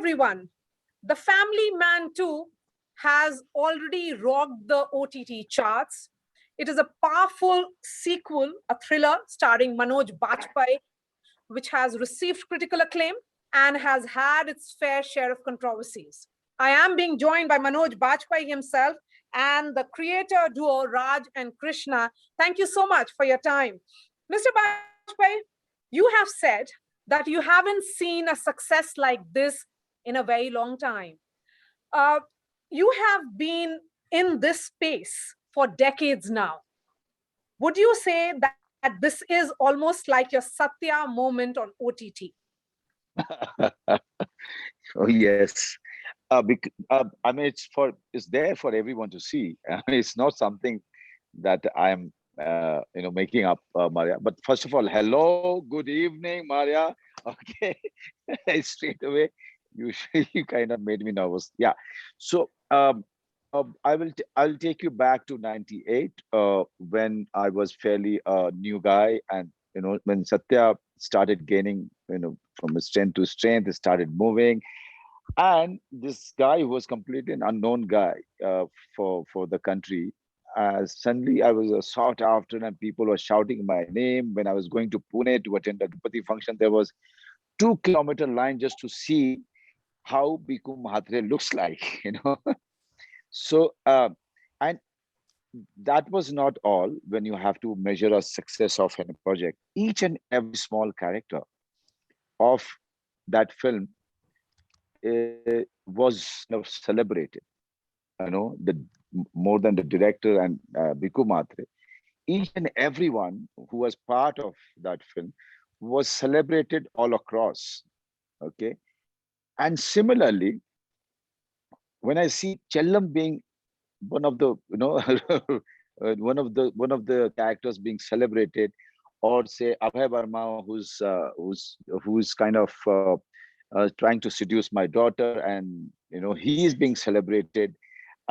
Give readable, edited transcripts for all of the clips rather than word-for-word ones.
everyone. The Family Man 2 has already rocked the OTT charts. It is a powerful sequel, a thriller starring Manoj Bajpayee, which has received critical acclaim and has had its fair share of controversies. I am being joined by Manoj Bajpayee himself and the creator duo Raj and Krishna. Thank you so much for your time. Mr. Bajpayee, you have said that you haven't seen a success like this in a very long time. Uh, you have been in this space for decades now. Would you say that this is almost like your Satya moment on OTT? Oh yes. I mean, it's there for everyone to see. I mean, it's not something that I'm making up, Maria. But first of all, hello, good evening, Maria. Okay, straight away, you you kind of made me nervous. Yeah. So I'll take you back to '98 when I was fairly a new guy, and when Satya started gaining from strength to strength, it started moving. And this guy who was completely an unknown guy for the country, suddenly I was sought after and people were shouting my name. When I was going to Pune to attend a Gopati function, there was 2 kilometer line just to see how Bhikkhu Mahatre looks like, So, and that was not all. When you have to measure a success of a project, each and every small character of that film was celebrated. The more than the director and Bhikkhu Matre, each and everyone who was part of that film was celebrated all across. Okay, and similarly, when I see Chellam being one of the one of the characters being celebrated, or say Abhay Verma, who's kind of trying to seduce my daughter, and he is being celebrated.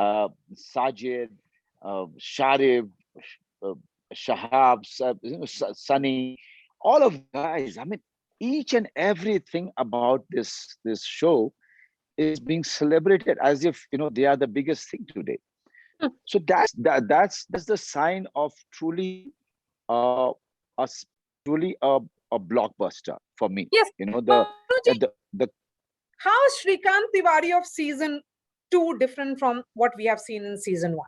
Sajid, Sharif, uh, Shahab, Sunny, all of the guys. I mean, each and everything about this show is being celebrated as if they are the biggest thing today. So that's the sign of truly a truly a blockbuster for me. Yes, Manuji, The how is Shrikant Tiwari of season 2 different from what we have seen in season 1?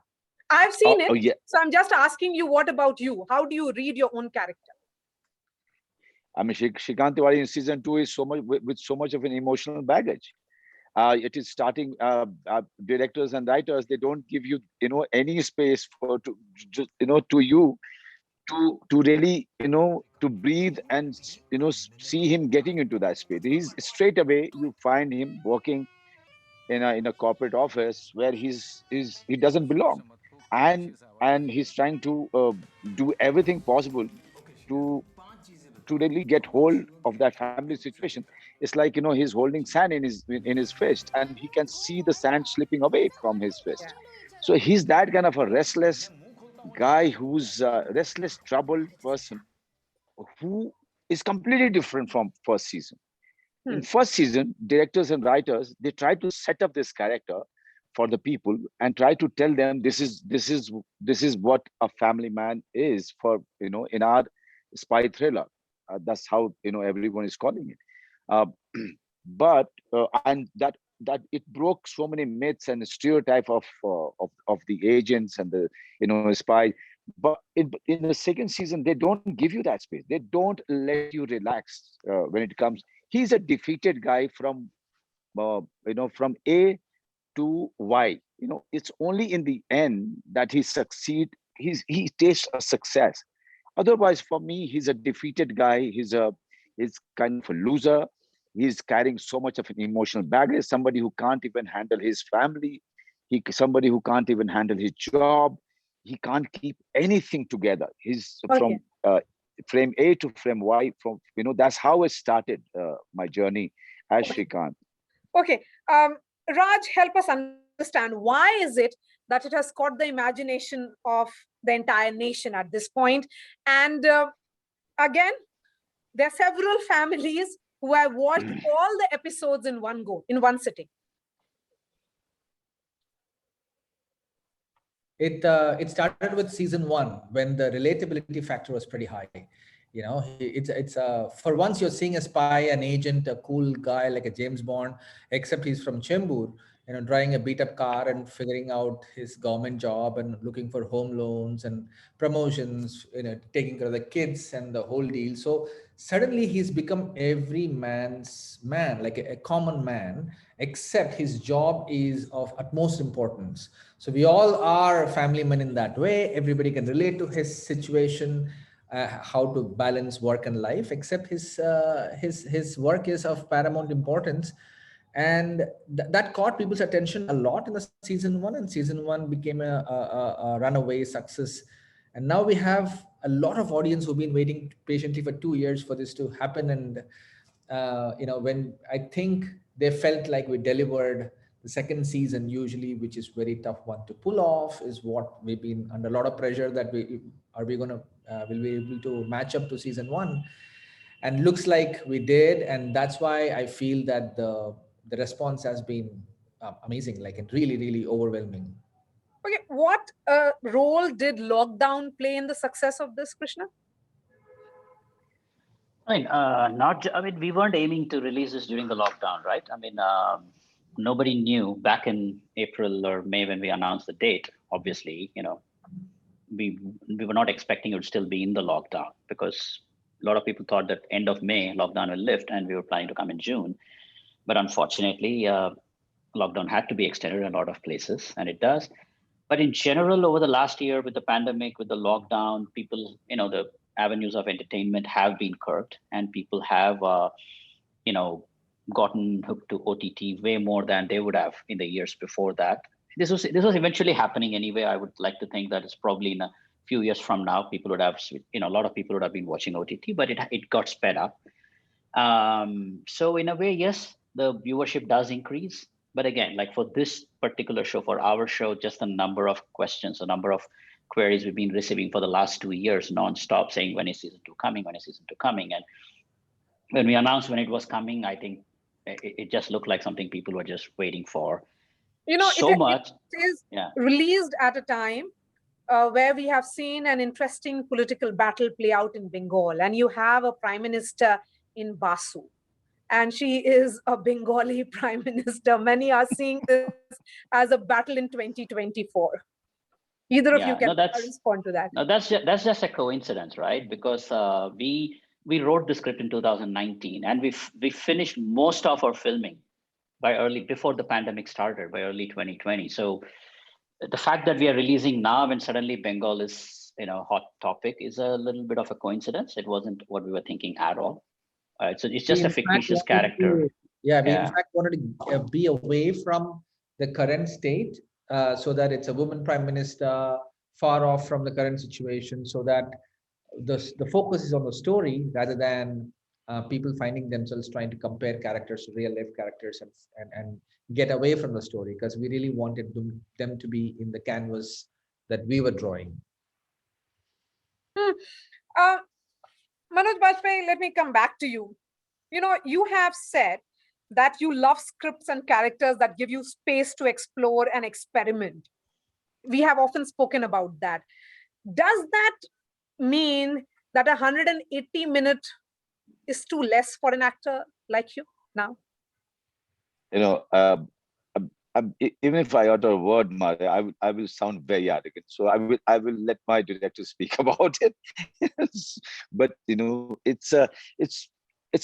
I've seen it, yeah. so I'm just asking you, what about you? How do you read your own character? I mean, Shrikant Tiwari in season 2 is so much with so much of an emotional baggage. It is starting directors and writers. They don't give you any space for to you to really to breathe and see him getting into that space. He's straight away you find him working in a corporate office where he doesn't belong, and he's trying to do everything possible to really get hold of that family situation. It's like he's holding sand in his fist, and he can see the sand slipping away from his fist. So he's that kind of a restless guy, who's a restless, troubled person, who is completely different from first season. In first season, directors and writers, they try to set up this character for the people and try to tell them this is what a family man is for in our spy thriller. That's how everyone is calling it. Uh, but and that it broke so many myths and stereotype of the agents and the spy. But in the second season, they don't give you that space. They don't let you relax when it comes. He's a defeated guy from A to Y. It's only in the end that he succeed. He tastes a success. Otherwise, for me, he's a defeated guy. He's kind of a loser. He's carrying so much of an emotional baggage. Somebody who can't even handle his family. Somebody who can't even handle his job. He can't keep anything together. He's from frame A to frame Y. That's how it started my journey as Shrikant. Okay, Raj, help us understand, why is it that it has caught the imagination of the entire nation at this point? And again, there are several families who have watched all the episodes in one go, in one sitting? It started with season 1 when the relatability factor was pretty high. You know, it's for once you're seeing a spy, an agent, a cool guy like a James Bond, except he's from Chembur, you know, driving a beat up car and figuring out his government job and looking for home loans and promotions, you know, taking care of the kids and the whole deal. So suddenly he's become every man's man, like a common man, except his job is of utmost importance. So we all are family men in that way. Everybody can relate to his situation, how to balance work and life, except his work is of paramount importance. And that caught people's attention a lot in the season 1, and season 1 became a runaway success. And now we have a lot of audience who've been waiting patiently for 2 years for this to happen. And you know, when I think they felt like we delivered the second season, usually, which is very tough one to pull off, is what we've been under a lot of pressure that will we able to match up to season 1? And looks like we did. And that's why I feel that the response has been amazing, like it really, really overwhelming. Okay, what role did lockdown play in the success of this, Krishna? I mean, I mean, we weren't aiming to release this during the lockdown, right? I mean, nobody knew back in April or May when we announced the date. Obviously, you know, we were not expecting it would still be in the lockdown, because a lot of people thought that end of May lockdown will lift, and we were planning to come in June. But unfortunately, lockdown had to be extended in a lot of places, and it does. But in general, over the last year, with the pandemic, with the lockdown, people, you know, the avenues of entertainment have been curbed, and people have, you know, gotten hooked to OTT way more than they would have in the years before that. This was eventually happening anyway. I would like to think that it's probably in a few years from now, people would have, you know, a lot of people would have been watching OTT, but it got sped up. So in a way, yes, the viewership does increase. But again, like for this particular show, for our show, just the number of questions, the number of queries we've been receiving for the last 2 years nonstop, saying when is season 2 coming, when is season 2 coming. And when we announced when it was coming, I think it just looked like something people were just waiting for. You know, so much. It is released at a time where we have seen an interesting political battle play out in Bengal, and you have a prime minister in Basu, and she is a Bengali prime minister. Many are seeing this as a battle in 2024. Either of you can respond to that. No, that's just a coincidence, right? Because we wrote the script in 2019, and we finished most of our filming before the pandemic started, by early 2020. So the fact that we are releasing now and suddenly Bengal is, you know, hot topic is a little bit of a coincidence. It wasn't what we were thinking at all. So it's just a fictitious character. We in fact wanted to be away from the current state, so that it's a woman prime minister, far off from the current situation, so that the focus is on the story rather than people finding themselves trying to compare characters to real life characters and get away from the story, because we really wanted them to be in the canvas that we were drawing. Manoj Bajpayee, let me come back to you. You know, you have said that you love scripts and characters that give you space to explore and experiment. We have often spoken about that. Does that mean that 180-minute is too less for an actor like you now? You know, even if I utter a word, Mari, I will sound very arrogant. So I will let my director speak about it. But you know, it's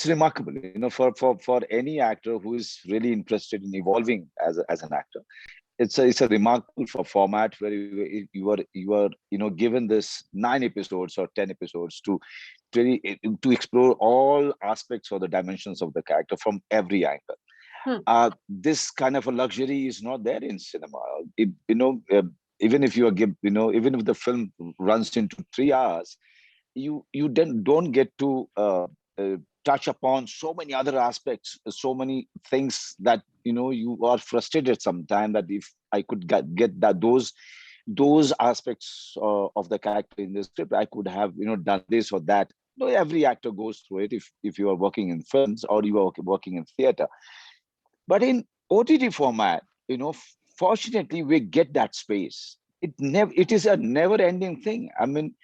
remarkable. You know, for any actor who is really interested in evolving as an actor, it's a remarkable format where you are you know, given this 9 episodes or 10 episodes to really to explore all aspects or the dimensions of the character from every angle. This kind of a luxury is not there in cinema. You know, even if you are even if the film runs into 3 hours, you then don't get to touch upon so many other aspects, so many things that, you know, you are frustrated sometimes that if I could get that those aspects of the character in the script, I could have, you know, done this or that No, every actor goes through it if you are working in films or you are working in theater. But in OTT format, fortunately, we get that space. It is a never-ending thing. I mean,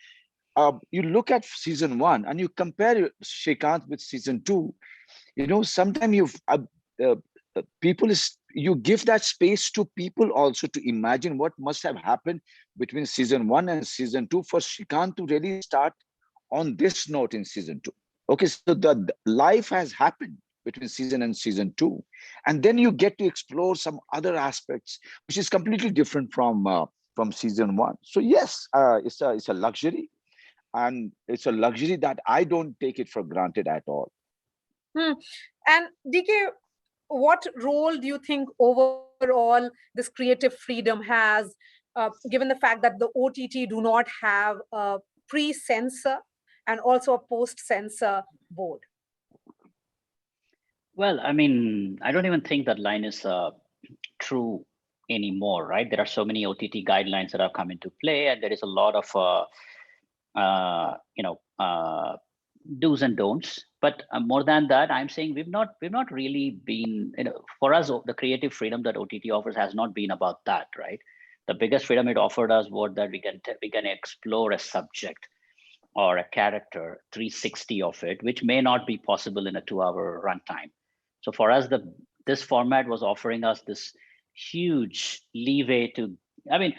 you look at season 1 and you compare Shrikant with season 2. Sometimes you give that space to people also to imagine what must have happened between season 1 and season 2 for Shrikant to really start on this note in season 2. Okay, so the life has happened between season and season 2, and then you get to explore some other aspects which is completely different from season 1. So yes, it's a luxury, and it's a luxury that I don't take it for granted at all. And DK, what role do you think overall this creative freedom has, given the fact that the OTT do not have a pre-censor and also a post-censor board? Well, I mean, I don't even think that line is true anymore, right? There are so many OTT guidelines that have come into play, and there is a lot of do's and don'ts. But more than that, I'm saying we've not really been, for us, the creative freedom that OTT offers has not been about that, right? The biggest freedom it offered us was that we can explore a subject or a character 360 of it, which may not be possible in a 2-hour runtime. So for us, this format was offering us this huge leeway to, I mean,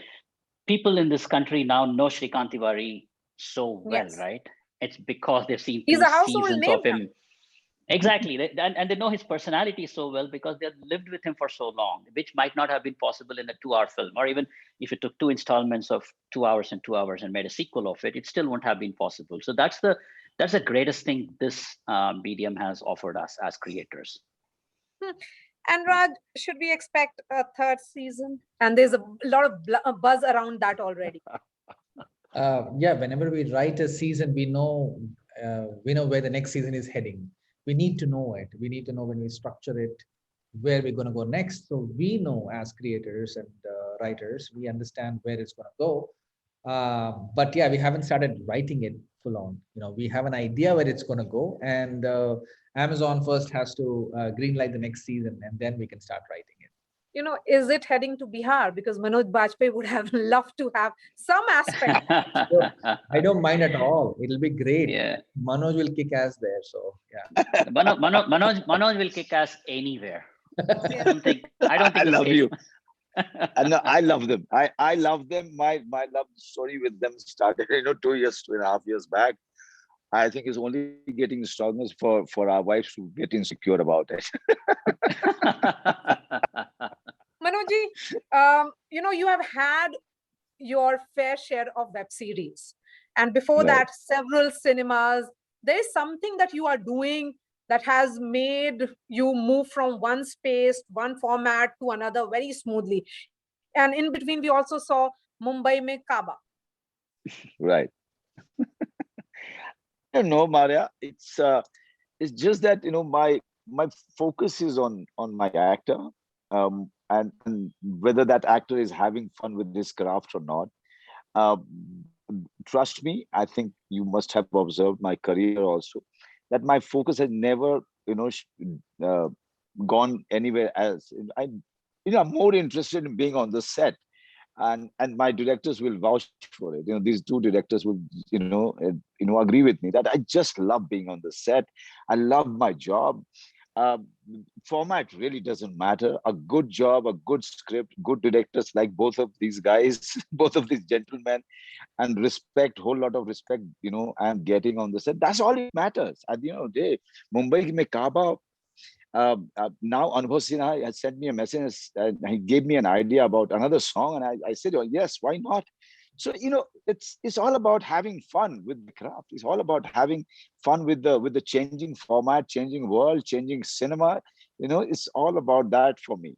people in this country now know Shrikant Tiwari so well, Yes. right? It's because they've seen He's 2 a household seasons name of him. Exactly. And they know his personality so well because they've lived with him for so long, which might not have been possible in a 2-hour film. Or even if you took 2 installments of 2 hours and 2 hours and made a sequel of it, it still wouldn't have been possible. So that's the greatest thing this medium has offered us as creators. And Raj, should we expect a 3rd season? And there's a lot of buzz around that already. Yeah, whenever we write a season, we know where the next season is heading. We need to know it. We need to know when we structure it, where we're going to go next. So we know as creators and writers, we understand where it's going to go. But yeah, we haven't started writing it full on. We have an idea where it's going to go, and Amazon first has to greenlight the next season, and then we can start writing it. Is it heading to Bihar? Because Manoj Bajpayee would have loved to have some aspect. I don't mind at all. It'll be great. Yeah. Manoj will kick ass there. So yeah. Manoj will kick ass anywhere. Yeah. I don't think I love you. And I love them. I love them. My love story with them started 2.5 years back. I think it's only getting stronger for our wives to get insecure about it. Manojji, you have had your fair share of web series. And before that, several cinemas. There is something that you are doing that has made you move from one space, one format to another very smoothly. And in between, we also saw Mumbai Mein Kaaba. Right. I don't know, Maria. It's just that my focus is on my actor, and whether that actor is having fun with this craft or not. Trust me, I think you must have observed my career also, that my focus has never gone anywhere else. I'm more interested in being on the set, and my directors will vouch for it. These 2 directors will agree with me that I just love being on the set. I love my job. Format really doesn't matter. A good job, a good script, good directors like both of these guys, both of these gentlemen, and whole lot of respect, I'm getting on the set. That's all it matters. At the end of the day, Mumbai Mein Kaaba, now Anubhav Sinha has sent me a message, and he gave me an idea about another song, and I said, oh, yes, why not? So it's all about having fun with the craft. It's all about having fun with the changing format, changing world, changing cinema. It's all about that for me.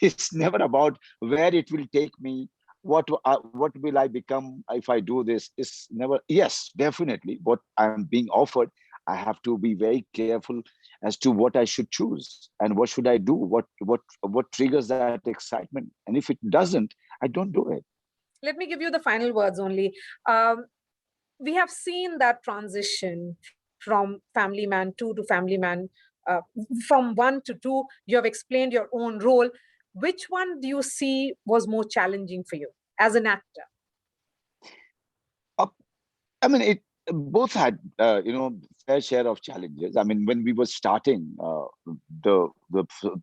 It's never about where it will take me. What will I become if I do this? It's never. Yes, definitely. What I'm being offered, I have to be very careful as to what I should choose and what should I do. What triggers that excitement? And if it doesn't, I don't do it. Let me give you the final words only. we have seen that transition from Family Man 2 to Family Man, from 1 to 2. You have explained your own role. Which one do you see was more challenging for you as an actor? I mean, it both had fair share of challenges. I mean, when we were starting the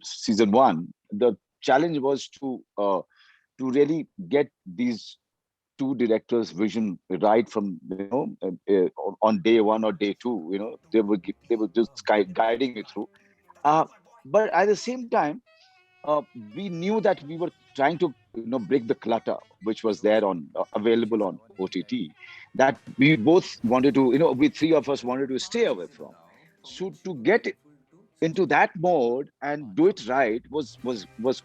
season 1, the challenge was to really get these 2 directors' vision right from on day 1 or day 2. They were just guiding me through. But at the same time, we knew that we were trying to break the clutter which was there on available on OTT, that we both wanted to, we 3 of us wanted to stay away from. So to get into that mode and do it right was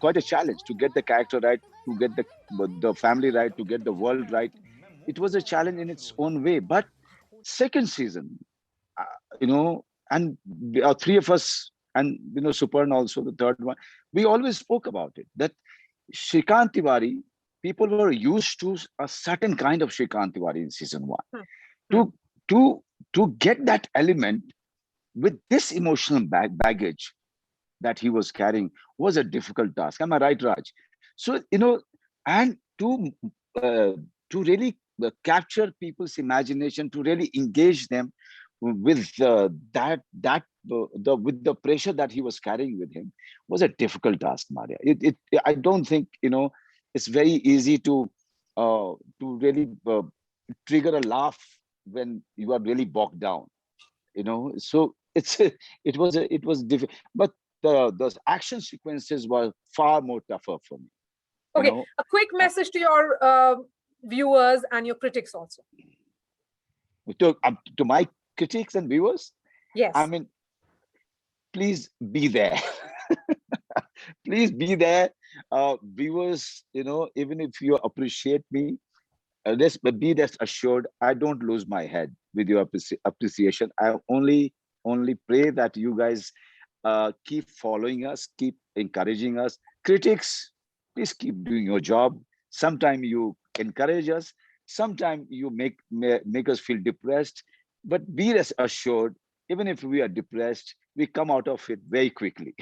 quite a challenge. To get the character right, to get the family right, to get the world right. It was a challenge in its own way. But second season, and 3 of us, and Suparn also, the third one, we always spoke about it, that Shrikant Tiwari, people were used to a certain kind of Shrikant Tiwari in season 1. To get that element with this emotional baggage that he was carrying was a difficult task. Am I right, Raj? So, and to really capture people's imagination, to really engage them with with the pressure that he was carrying with him was a difficult task, Maria. I don't think it's very easy to really trigger a laugh when you are really bogged down. So it was difficult, but the action sequences were far more tougher for me. Okay, a quick message to your viewers and your critics also. To my critics and viewers, yes, I mean, please be there. Please be there, viewers. Even if you appreciate me, be rest assured, I don't lose my head with your appreciation. I only pray that you guys keep following us, keep encouraging us. Critics, please keep doing your job. Sometimes you encourage us, sometimes you make us feel depressed, but be rest assured, even if we are depressed, we come out of it very quickly.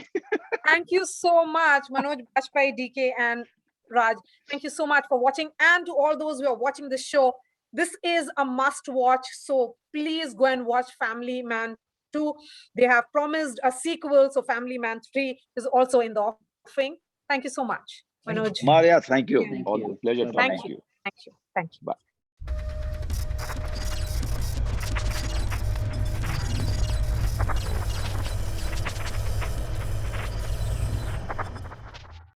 Thank you so much, Manoj Bajpayee, DK, and Raj. Thank you so much for watching. And to all those who are watching this show, this is a must watch. So please go and watch Family Man 2. They have promised a sequel. So Family Man 3 is also in the offing. Thank you so much, Manoj. Maria, thank you. Thank All you. the pleasure talking to you. Thank you. Thank you. Bye.